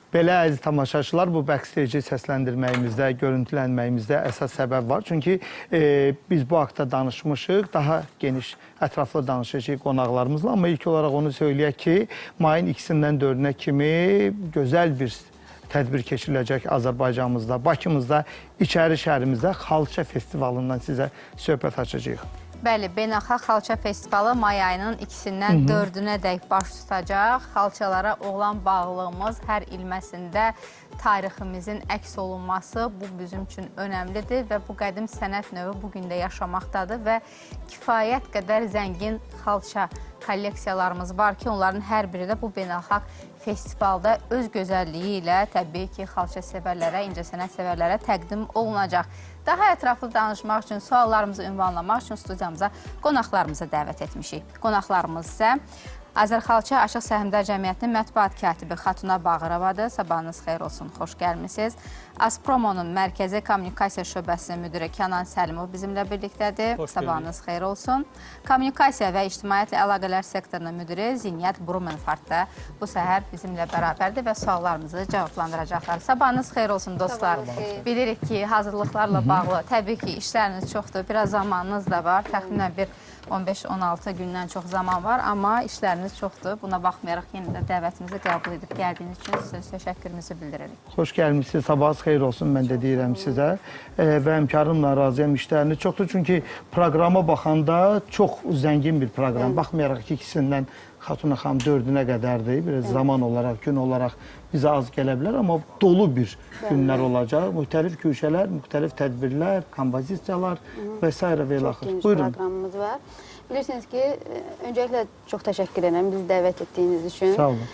Belə əziz tamaşaçılar, bu backstage-i səsləndirməyimizdə, görüntülənməyimizdə əsas səbəb var. Çünki biz bu haqda danışmışıq, daha geniş, ətraflı danışacağıq qonaqlarımızla. Amma ilk olaraq onu söyləyək ki, mayın 2-dən 4-nə kimi gözəl bir tədbir keçiriləcək Azərbaycanımızda, Bakımızda, İçəri şəhərimizdə Xalça Festivalından sizə söhbət açacağıq. Bəli, Beynəlxalq Xalça Festivalı may ayının 2-dən 4-ədək baş tutacaq. Xalçalara olan bağlılığımız hər ilməsində tariximizin əks olunması bu bizim üçün önəmlidir və bu qədim sənət növü bugün də yaşamaqdadır və kifayət qədər zəngin xalça kolleksiyalarımız var ki, onların hər biri də bu beynəlxalq festivalda öz gözəlliyi ilə təbii ki, xalça sevərlərə, incəsənət sevərlərə təqdim olunacaq. Daha ətraflı danışmaq üçün, suallarımızı ünvanlamaq üçün studiyamıza qonaqlarımıza dəvət etmişik. Qonaqlarımız isə Azərxalça Açıq Səhmdar Cəmiyyətinin mətbuat katibi Xatuna Bağırovadır. Sabahınız xeyir olsun, xoş gəlmişsiniz. Azpromonun Mərkəzi Kommunikasiya Şöbəsinin müdiri Kənan Səlimov bizimlə birlikdədir. Sabahınız xeyir olsun. Kommunikasiya və İctimaiyyətlə Əlaqələr sektorunun müdiri Ziniyyət Brumenfart da bu səhər bizimlə bərabərdir və suallarımızı cavablandıracaqlar. Sabahınız xeyir olsun dostlar. Bilirik ki, hazırlıqlarla bağlı təbii ki, işləriniz çoxdur, biraz zamanınız da var. Təxminən bir 15-16 gündən çox zaman var, amma işləriniz çoxdur. Buna baxmayaraq yenə də dəvətimizi qəbul edib gəldiyiniz üçün sizə təşəkkürümüzü bildiririk. Xoş gəlmişsiniz, sabahınız xeyir olsun, mən də deyirəm sizə və həmkarımla razıyam, işləriniz çoxdur. Çünki proqrama baxanda çox zəngin bir proqram. Baxmayaraq ki, ikisindən Xatuna xanım 4-ünə qədərdir. Biraz zaman olaraq, gün olaraq bizə az gələ bilər, amma dolu bir günlər olacaq. Müxtəlif köşələr, müxtəlif tədbirlər, kompozisiyalar və s. və ilaxır. Çox geniş proqramımız var. Bilirsiniz ki, öncəliklə çox təşəkkür edirəm bizi dəvət etdiyiniz üçün. Sağ olun.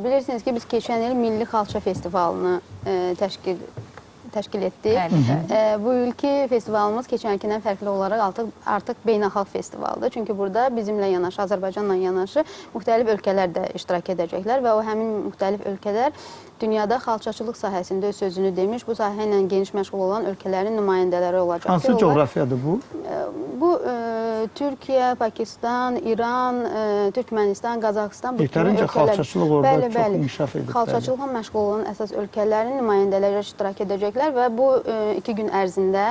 Bilirsiniz ki, biz keçən il Milli Xalça Festivalını təşkil etdik. Bu ilki festivalımız keçənkindən fərqli olaraq artıq beynəlxalq festivaldır. Çünki burada bizimlə yanaşı, Azərbaycanla yanaşı müxtəlif ölkələr də iştirak edəcəklər və o həmin müxtəlif ölkələr dünyada xalçaçılıq sahəsində öz sözünü demiş, bu sahə ilə geniş məşğul olan ölkələrin nümayəndələri olacaq. Hansı coğrafiyadır bu? Bu Türkiyə, Pakistan, İran, Türkmənistan, Qazaxıstan. Yetərincə xalçaçılıq orada çox inkişaf edib. Xalçaçılıqla məşğul olan əsas ölkələrin nümayəndələri iştirak edəcəklər və bu 2 gün ərzində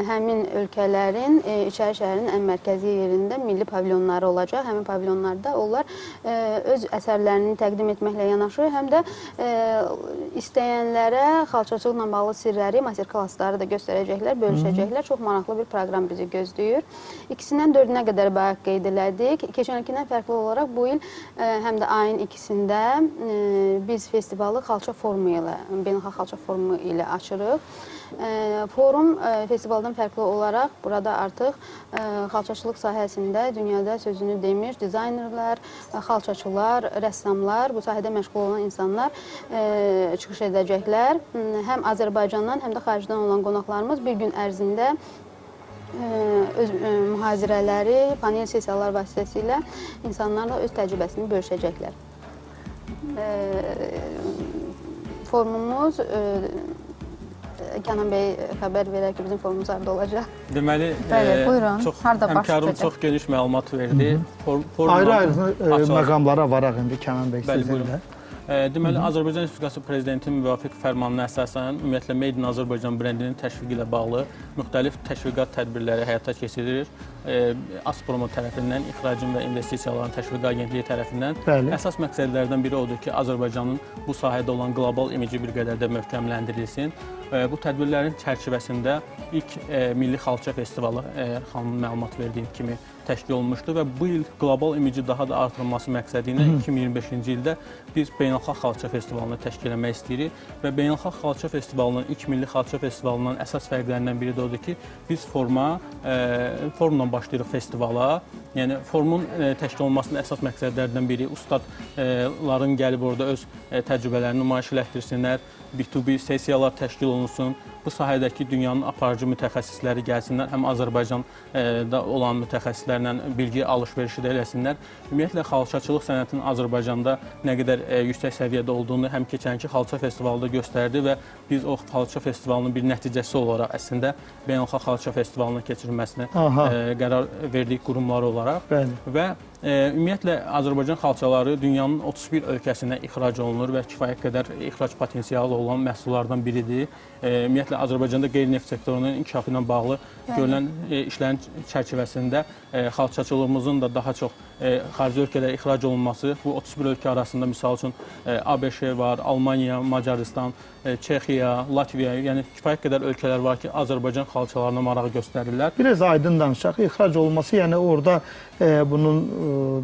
həmin ölkələrin İçəri şəhərin ən mərkəzi yerində milli pavilyonları olacaq. Həmin pavilyonlarda onlar öz əsərlərini təqdim etməklə yanaşı, həm də istəyənlərə xalçaçılıqla bağlı sirləri, master-klassları da göstərəcəklər, bölüşəcəklər. Çox maraqlı bir proqram bizi gözləyir. 2-dən 4-nə qədər bayaq qeyd elədik. Keçən ilkindən fərqli olaraq bu il həm də ayın 2-sində biz festivalı xalça forumu ilə, beynəlxalq xalça forumu ilə açırıq. Forum festivaldan fərqli olaraq burada artıq xalçaçılıq sahəsində dünyada sözünü demiş dizaynerlər, xalçaçılar, rəssamlar, bu sahədə məşğul olan insanlar çıxış edəcəklər. Həm Azərbaycandan, həm də xaricdən olan qonaqlarımız bir gün ərzində öz mühazirələri, panel sessiyalar vasitəsilə insanlarla öz təcrübəsini bölüşəcəklər. Forumumuz Kənan bəy xəbər verər ki, bizim forumumuz harada olacaq. Deməli, həmkarım çox geniş məlumat verdi. Ayrı-ayrı məqamlara varaq indi Kənan bəy sizinlə. Deməli, Azərbaycan Respublikası Prezidentinin müvafiq fərmanına əsasən ümumiyyətlə Made in Azərbaycan brendinin təşviqi ilə bağlı müxtəlif təşviqat tədbirləri həyata keçirilir. Azpromo tərəfindən, İxracın və İnvestisiyaların Təşviqi Agentliyi tərəfindən əsas məqsədlərdən biri odur ki, Azərbaycanın bu sahədə olan qlobal imici bir qədər də möhkəmləndirilsin. Bu tədbirlərin çərçivəsində ilk Milli Xalça Festivalı xanımın məlumat verdiyi kimi təşkil olunmuşdur və bu il qlobal imici daha da artırılması məqsədi ilə 2025-ci ildə biz Beynəlxalq Xalça Festivalını təşkil etmək istəyirik və Beynəlxalq Xalça Festivalının, ilk Milli Xalça Festivalının əsas fərqlərindən biri də odur ki, biz forumla başlayırıq festivala. Yəni, forumun təşkil olunmasının əsas məqsədlərdən biri ustadların gəlib orada öz təcrübələrini nümayiş elətdirsinlər, B2B sessiyalar təşkil olunsun, bu sahədəki dünyanın aparıcı mütəxəssisləri gəlsinlər, həm Azərbaycanda olan mütəxəssislərlə bilgi alış-verişi də eləsinlər. Ümumiyyətlə, xalçaçılıq sənətinin Azərbaycanda nə qədər yüksək səviyyədə olduğunu həm keçənki xalça festivalında göstərdi və biz o xalça festivalının bir nəticəsi olaraq əslində Beynəlxalq Xalça Festivalının keçirilməsini qərar verdik qurumlar olaraq və Ümumiyyətlə, Azərbaycan xalçaları dünyanın 31 ölkəsinə ixrac olunur və kifayət qədər ixrac potensialı olan məhsullardan biridir. Ümumiyyətlə, Azərbaycanda qeyri-neft sektorunun inkişafı ilə bağlı görülən işlərin çərçivəsində xalçaçılığımızın da daha çox xarici ölkələrə ixrac olunması, bu 31 ölkə arasında misal üçün ABŞ var, Almaniya, Macaristan, Çexiya, Latviya, yəni kifayət qədər ölkələr var ki, Azərbaycan xalçalarına maraq göstərirlər. Biraz aydın danışaq. İxrac olması, yəni orada bunun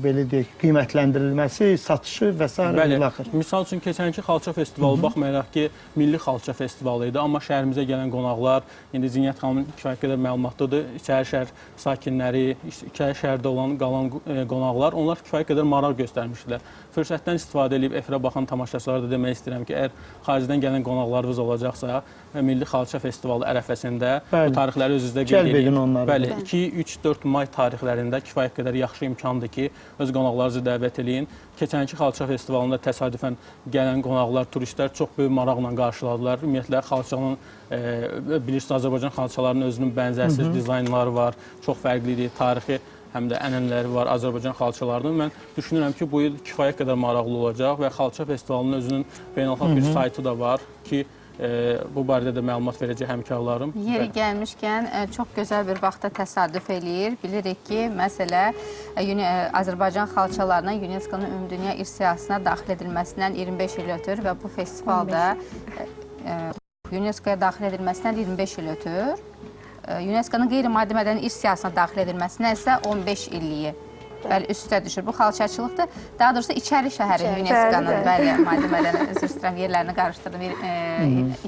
belə deyək, qiymətləndirilməsi, satışı və s. Bəli. Misal üçün keçənki xalça festivalı baxmayaraq ki, milli xalça festivalı idi, amma şəhərimizə gələn qonaqlar, indi Zinət xanımın kifayət qədər məlumatlıdır, İçəri şəhər sakinləri, İçəri şəhərdə olan qalan qonaqlar, onlar kifayət qədər maraq göstərmişdilər. Fürsətdən istifadə edib efirə baxan tamaşaçılara da demək istəyirəm ki, əgər xaricdən gələn qonaqlarınız olacaqsa, Milli Xalça Festivalı ərəfəsində bu tarixləri özünüzdə qeyd edin. Bəli, 2, 3, 4 may tarixlərində kifayət qədər yaxşı imkandır ki, öz qonaqlarınızı dəvət edin. Keçənki Xalça Festivalında təsadüfən gələn qonaqlar, turistlər çox böyük maraqla qarşıladılar. Ümumiyyətlə, xalçanın, bilirsiniz, Azərbaycan xalçalarının özünün bənzərsiz dizaynları var, çox fərqlidir, tarixi həm də ənənələri var Azərbaycan xalçalarının. Mən düşünürəm ki, bu il kifayət qədər maraqlı olacaq və Xalça Festivalının özünün beynəlxalq bir saytı da var ki, bu barədə də məlumat verəcək həmkarlarım. Yeri gəlmişkən, çox gözəl bir vaxtda təsadüf eləyir. Bilirik ki, məsələ Azərbaycan xalçalarının UNESCO-nun Ümumdünya İrs Siyahısına daxil edilməsindən 25 il ötür və bu festivalda UNESCO-ya daxil edilməsindən 25 il ötür. UNESCO-nun qeyri-maddi mədəni İrs Siyahısına daxil edilməsindən isə 15 illiyi üstə düşür. Bu xalçaçılıqdır. Daha doğrusu İçəri şəhərin UNESCO-nun, maddi mədəni, üzr istəyirəm, yerlərini qarışdırdım.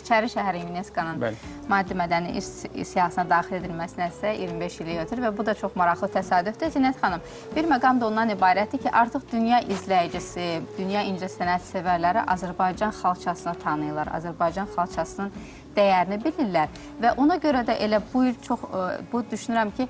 İçəri şəhərin UNESCO-nun maddi mədəni İrs Siyahısına daxil edilməsinə isə 25 ili ötür və bu da çox maraqlı təsadüfdür. Zinət xanım, bir məqam da ondan ibarətdir ki, artıq dünya izləyicisi, dünya incəsənət sevərləri Azərbaycan xalçasını tanıyırlar, Azərbaycan xalçasının dəyərini bilirlər və ona görə də elə bu il çox, bu düşünürəm ki,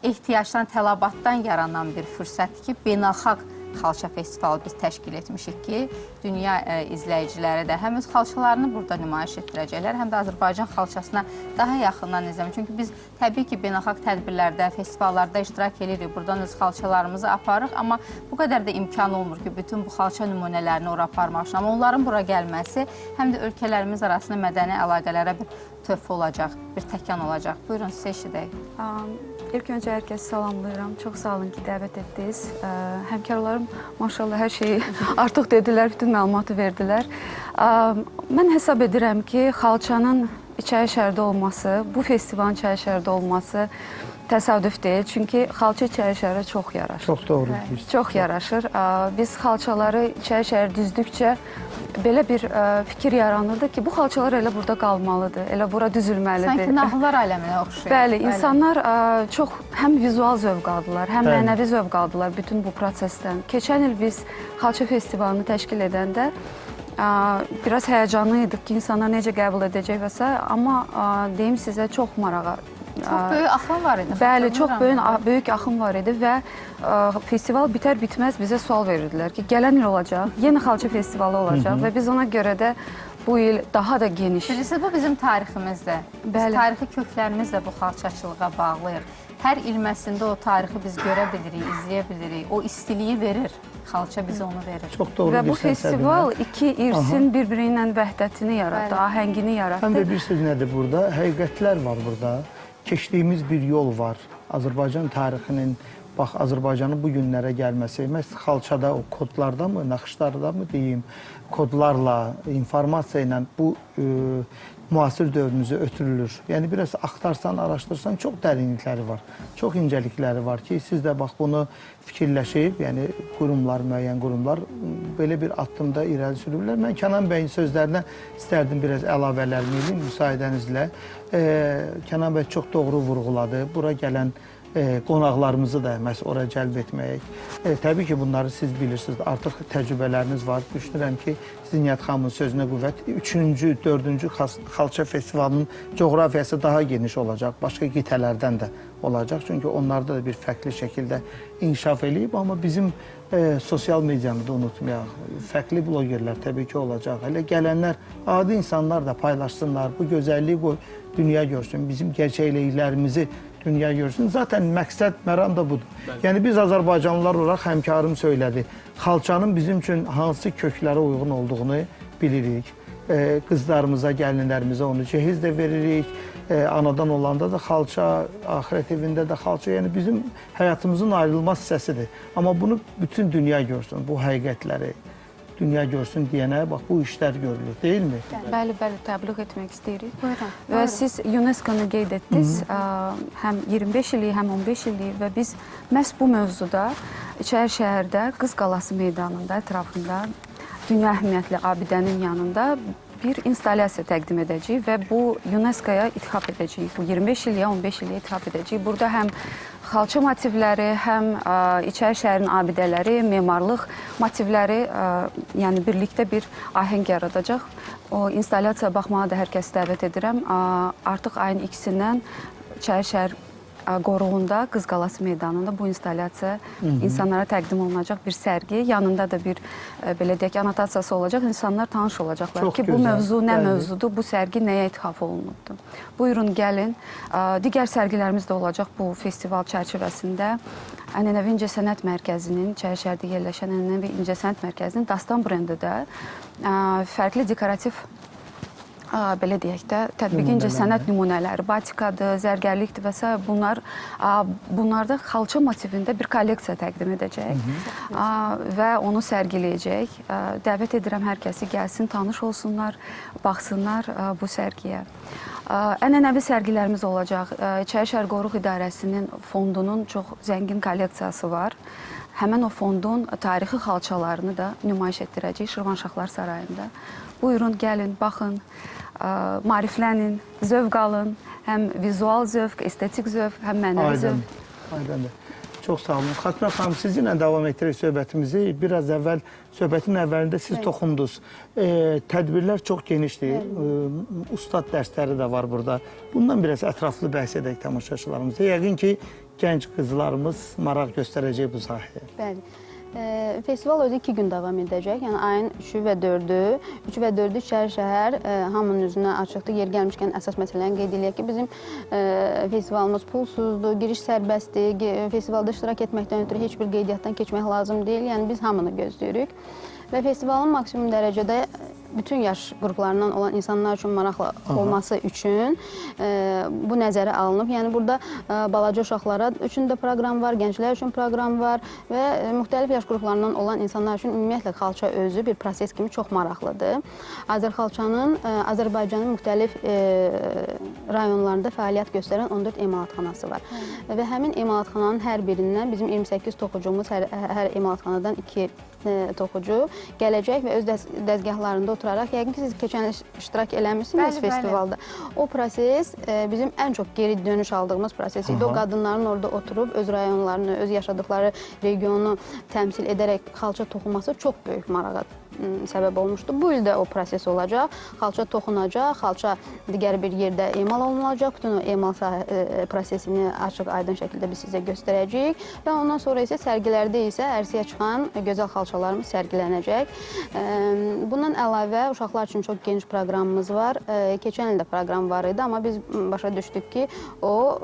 ehtiyacdan, tələbatdan yaranan bir fürsətdir ki, beynəlxalq xalça festivalı biz təşkil etmişik ki, dünya izləyiciləri də həm öz xalçalarını burada nümayiş etdirəcəklər, həm də Azərbaycan xalçasına daha yaxından izləmək. Çünki biz təbii ki, beynəlxalq tədbirlərdə, festivallarda iştirak edirik, buradan öz xalçalarımızı aparırıq, amma bu qədər də imkan olmur ki, bütün bu xalça nümunələrini ora aparmaq üçün. Amma onların bura gəlməsi həm də ölkələrimiz arasında mədəni əlaqələrə bir töhfə olacaq, bir təkan olacaq. Buyurun, sizə eşidək. İlk öncə hər kəsi salamlayıram. Çox sağ olun ki, dəvət etdiniz. Həmkarlarım maşallah hər şeyi artıq dedilər, bütün məlumatı verdilər. Mən hesab edirəm ki, xalçanın İçəri şəhərdə olması, bu festivalın İçəri şəhərdə olması təsadüf deyil. Çünki xalça İçəri şəhərə çox yaraşır. Çox doğru. Çox yaraşır. Biz xalçaları İçəri şəhər düzdükcə belə bir fikir yaranırdı ki, bu xalçalar elə burada qalmalıdır, elə bura düzülməlidir. Sanki nağıllar aləminə oxşuyur. Bəli, insanlar çox həm vizual zövq aldılar, həm mənəvi zövq aldılar bütün bu prosesdən. Keçən il biz xalça festivalını təşkil edəndə biraz həyəcanlı idik ki, insanlar necə qəbul edəcək və s. Amma deyim sizə çox marağa. Çox böyük axın var idi. Bəli, çox böyük axın var idi və festival bitər-bitməz bizə sual verirdilər ki, gələn il olacaq, yeni xalça festivalı olacaq və biz ona görə də bu il daha da geniş. Bilirsiniz, bu bizim tariximizdir. Biz tarixi köklərimiz də bu xalçaçılığa bağlıyıq. Hər ilməsində o tarixi biz görə bilirik, izləyə bilirik. O istiliyi verir. Xalça bizə onu verir. Çox doğru. Və bu festival iki irsin birbiri ilə vəhdətini yaratdı, ahəngini yaratdı. Həm də bir söz nədir burada? Həqiqətlər var burada. Keçdiyimiz bir yol var. Azərbaycan tarixinin, bax, Azərbaycanın bu günlərə gəlməsi, məhz xalçada, o kodlarda mı, naxışlarda mı deyim, kodlarla, informasiya ilə bu müasir dövrümüzə ötürülür. Yəni, biraz axtarsan, araşdırsan, çox dərinlikləri var, çox incəlikləri var ki, siz də bax, bunu fikirləşib, yəni qurumlar, müəyyən qurumlar belə bir addımda irəli sürürlər. Mən Kənan bəyin sözlərinə istərdim biraz əlavələrimi edeyim, müsaadənizlə. Kənan bəy çox doğru vurğuladı. Bura gələn qonaqlarımızı da məhz ora cəlb etmək. Təbii ki, bunları siz bilirsiniz, artıq təcrübələriniz var. Düşünürəm ki, Zinət xanımın sözünə qüvvət, 3-cü, 4-cü xalça festivalının coğrafiyası daha geniş olacaq, başqa qitələrdən də olacaq. Çünki onlarda da bir fərqli şəkildə inkişaf eləyib, amma bizim sosial medianı da unutmayaq. Fərqli blogerlər təbii ki olacaq. Hələ gələnlər, adi insanlar da paylaşsınlar, bu gözəlliyi dünya görsün, bizim gerçəkliklərimizi dünya görsün. Zaten məqsəd, məram da budur. Yəni biz Azərbaycanlılar olaraq həmkarım söylədi. Xalçanın bizim üçün hansı köklərə uyğun olduğunu bilirik. Qızlarımıza, gəlinlərimizə onu cehiz də veririk. Anadan olanda da xalça, axirət evində də xalça. Yəni bizim həyatımızın ayrılmaz hissəsidir. Amma bunu bütün dünya görsün, bu həqiqətləri. Dünya görsün deyənə, bax, bu işlər görülür, deyilmi? Bəli, təbliğ etmək istəyirik. Buyurun. Və siz UNESCO-nu qeyd etdiniz, həm 25 illik, həm 15 illik və biz məhz bu mövzuda İçəri şəhərdə Qız Qalası meydanında, ətrafında dünya əhəmiyyətli abidənin yanında bir instalyasiya təqdim edəcəyik və bu UNESCO-ya ithaf edəcəyik. Bu 25 illiyə, 15 illiyə ithaf edəcəyik. Burada həm xalça motivləri, həm İçəri şəhərin abidələri, memarlıq motivləri, yəni birlikdə bir ahəng yaradacaq. O installyasiyaya baxmağa da hər kəsi dəvət edirəm. Artıq ayın 2-sindən İçəri şəhər qoruğunda, Qız Qalası meydanında bu installyasiya insanlara təqdim olunacaq bir sərgi. Yanında da bir, belə deyək, anotasiyası olacaq. İnsanlar tanış olacaqlar ki, bu mövzu nə mövzudur, bu sərgi nəyə ithaf olunubdur. Buyurun, gəlin. Digər sərgilərimiz də olacaq bu festival çərçivəsində. Ənənəvi İncəsənət Mərkəzinin, İçəri şəhərdə yerləşən Ənənəvi İncəsənət Mərkəzinin Dastan brendində fərqli dekorativ, belə deyək də, tətbiqi incəsənət nümunələri, batikadır, zərgərlikdir və s. Bunlarda xalça motivində bir kolleksiya təqdim edəcək və onu sərgiləyəcək. Dəvət edirəm hər kəsi gəlsin, tanış olsunlar, baxsınlar bu sərgiyə. Ənənəvi sərgilərimiz olacaq. İçəri şəhər Qoruq İdarəsinin fondunun çox zəngin kolleksiyası var. Həmən o fondun tarixi xalçalarını da nümayiş etdirəcək Şirvanşahlar Sarayında. Buyurun, gəlin, baxın, maariflənin, zövq alın. Həm vizual zövq, estetik zövq, həm mənəvi zövq. Aydındır. Çox sağ olun. Xatmə xanım, sizinlə davam etdirək söhbətimizi. Biraz əvvəl, söhbətin əvvəlində siz toxundunuz. Tədbirlər çox genişdir. Ustad dərsləri də var burada. Bundan biraz ətraflı bəhs edək tamaşaçılarımıza. Yəqin ki, gənc qızlarımız maraq göstərəcək bu sahəyə. Bəli. Festival özü 2 gün davam edəcək. Yəni ayın 3-ü və 4-ü. 3 və 4-ü İçəri şəhər hamının üzünə açıqdır. Yer gəlmişkən əsas məsələni qeyd eləyək ki, bizim festivalımız pulsuzdur, giriş sərbəstdir. Festivalda iştirak etməkdən ötürü heç bir qeydiyyatdan keçmək lazım deyil. Yəni biz hamını gözləyirik. Və festivalın maksimum dərəcədə bütün yaş qruplarından olan insanlar üçün maraqlı olması üçün bu nəzərə alınıb. Yəni burada balaca uşaqlara üçün də proqram var, gənclər üçün proqram var və müxtəlif yaş qruplarından olan insanlar üçün ümumiyyətlə xalça özü bir proses kimi çox maraqlıdır. Azərxalçanın Azərbaycanın müxtəlif rayonlarında fəaliyyət göstərən 14 emalatxanası var. Və həmin emalatxananın hər birindən bizim 28 toxucumuz, hər emalatxanadan 2 toxucu gələcək və öz dəzgahlarında oturaraq, yəqin ki, siz keçən iştirak eləmişsiniz festivalda. O proses bizim ən çox geri dönüş aldığımız proses idi. O qadınların orada oturub öz rayonlarını, öz yaşadıkları regionu təmsil edərək xalça toxunması çox böyük marağa səbəb olmuşdu. Bu il də o proses olacaq. Xalça toxunacaq, xalça digər bir yerdə emal olunacaq. Bütün o emal prosesini açıq, aydın şəkildə biz sizə göstərəcəyik və ondan sonra isə sərgilərdə isə ərsəyə çıxan gözəl xalçalarımız sərgilənəcək. Bundan əlavə uşaqlar üçün çox geniş proqramımız var. Keçən ildə proqram var idi, amma biz başa düşdük ki, o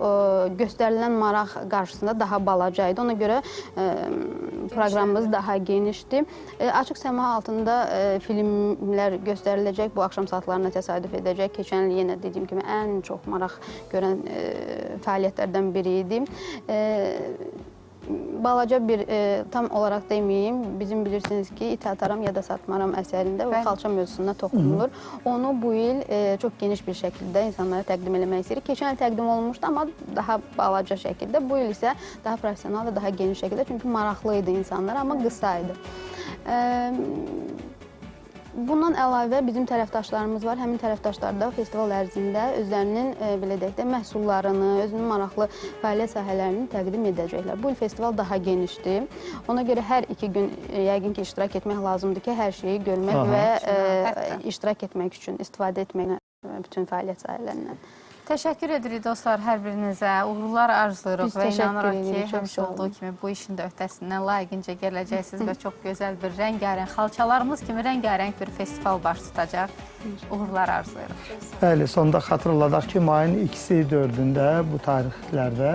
göstərilən maraq qarşısında daha balaca idi. Ona görə proqramımız daha genişdir. Açıq səma altında filmlər göstəriləcək. Bu axşam saatlarına təsadüf edəcək. Keçən il yenə dediyim kimi ən çox maraq görən fəaliyyətlərdən biri idi. Balaca bir, tam olaraq deməyim, bizim bilirsiniz ki, İtataram ya da Satmaram əsərində o xalça mövzusuna toxunulur. Onu bu il çox geniş bir şəkildə insanlara təqdim eləmək istəyirik. Keçən il təqdim olunmuşdu, amma daha balaca şəkildə. Bu il isə daha profesional və daha geniş şəkildə, çünki maraqlı idi insanlar, amma qısa idi. Bundan əlavə bizim tərəfdaşlarımız var. Həmin tərəfdaşlar da festival ərzində özlərinin, belə deyək də, məhsullarını, özünün maraqlı fəaliyyət sahələrini təqdim edəcəklər. Bu il festival daha genişdir. Ona görə hər 2 gün yəqin ki, iştirak etmək lazımdır ki, hər şeyi görmək və iştirak etmək üçün, istifadə etmək bütün fəaliyyət sahələrindən. Təşəkkür edirik dostlar hər birinizə. Uğurlar arzulayırıq Biz və təşəkkür inanırıq ki, edirik, çox həmişə sağ olun. olduğu kimi bu işin də öhdəsindən layiqincə gələcəksiniz və çox gözəl bir rəngarəng xalçalarımız kimi rəngarəng bir festival baş tutacaq. Uğurlar arzulayırıq. Bəli, sonda xatırladaq ki, mayın 2-si 4-ündə bu tarixlərdə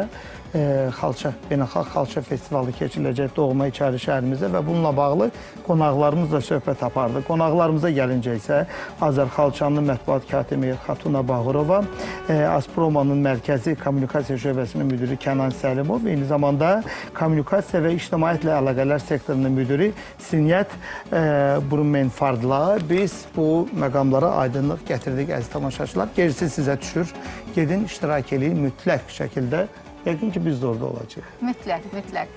Beynəlxalq Xalça Festivalı keçiriləcək Doğma İçəri şəhərimizdə və bununla bağlı qonaqlarımızla söhbət apardı. Qonaqlarımıza gəlincə isə Azərxalçanın mətbuat katibi Xatuna Bağırova, Aspromanın mərkəzi kommunikasiya şöbəsinin müdiri Kənan Səlimov, eyni zamanda kommunikasiya və ictimaiyyətlə əlaqələr sektorunun müdiri Sinyət Brummenfardla biz bu məqamlara aydınlıq gətirdik, əziz tamaşaçılar. Gerisi sizə düşür. Gedin, iştirak edin mütləq şəkildə. Yəqin ki, biz də orada olacağıq. Mütləq, mütləq.